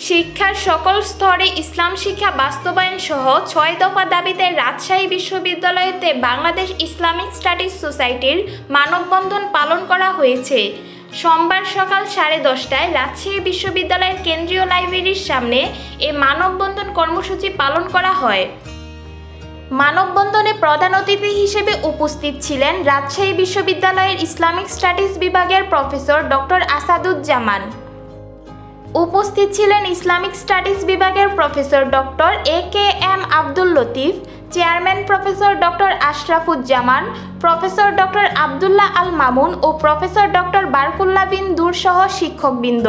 শিক্ষার সকল স্তরে ইসলাম শিক্ষা বাস্তবায়ন সহ ৬ দফা দাবিতে রাজশাহী বিশ্ববিদ্যালয়েতে বাংলাদেশ ইসলামিক স্টাডিজ সোসাইটির মানববন্ধন পালন করা হয়েছে। সোমবার সকাল 10:30টায় রাজশাহী বিশ্ববিদ্যালয়ের কেন্দ্রীয় লাইব্রেরির সামনে এ মানববন্ধন কর্মসূচি পালন করা হয়। মানববন্ধনে প্রধান অতিথি হিসেবে উপস্থিত ছিলেন রাজশাহী বিশ্ববিদ্যালয়ের ইসলামিক স্টাডিজ বিভাগের প্রফেসর ডক্টর আসাদুজ্জামান। উপস্থিত ছিলেন ইসলামিক স্টাডিজ বিভাগের professor doctor AKM Abdul Latif, chairman professor doctor Ashrafuzzaman, professor doctor Abdullah Al Mamun ও প্রফেসর ডক্টর বারকুল্লাহ বিন দূর সহ শিক্ষকবৃন্দ।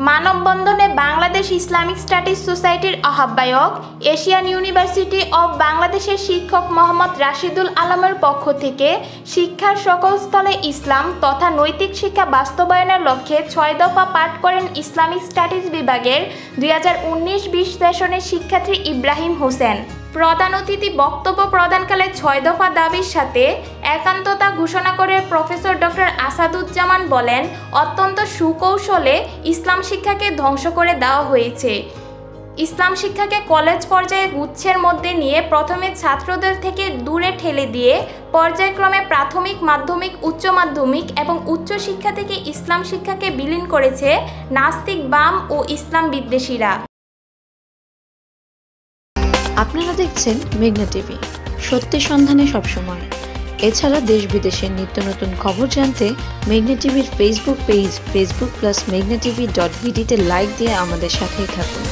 মানববন্ধনে বাংলাদেশ ইসলামিক স্টাডিজ সোসাইটির আহ্বায়ক, এশিয়ান ইউনিভার্সিটি অব বাংলাদেশের শিক্ষক মোহাম্মদ রাশিদুল আলমের পক্ষ থেকে শিক্ষার সকল স্থলে ইসলাম তথা নৈতিক শিক্ষা বাস্তবায়নের লক্ষ্যে ৬ দফা পাঠ করেন ইসলামিক স্টাডিজ বিভাগের 2019-20 সেশনের শিক্ষার্থী ইব্রাহিম হোসেন। প্রধান অতিথি বক্তব্য প্রদানকালে ৬ দফা দাবির সাথে একান্ততা ঘোষণা করে প্রফেসর ডক্টর আসাদুজ্জামান বলেন, অত্যন্ত সুকৌশলে ইসলাম শিক্ষাকে ধ্বংস করে দেওয়া হয়েছে। ইসলাম শিক্ষাকে কলেজ পর্যায়ে গুচ্ছের মধ্যে নিয়ে প্রথমে ছাত্রদের থেকে দূরে ঠেলে দিয়ে পর্যায়ক্রমে প্রাথমিক, মাধ্যমিক, উচ্চ মাধ্যমিক এবং উচ্চ শিক্ষা থেকে ইসলাম শিক্ষাকে বিলীন করেছে নাস্তিক, বাম ও ইসলাম বিদ্বেষীরা। আপনারা দেখছেন মেঘনা টিভি, সত্যি সন্ধানে সবসময়। এছাড়া দেশ বিদেশের নিত্য নতুন খবর জানতে মেঘনা টিভির ফেসবুক পেজ facebook+meghna tv.bd তে লাইক দিয়ে আমাদের সাথেই থাকুন।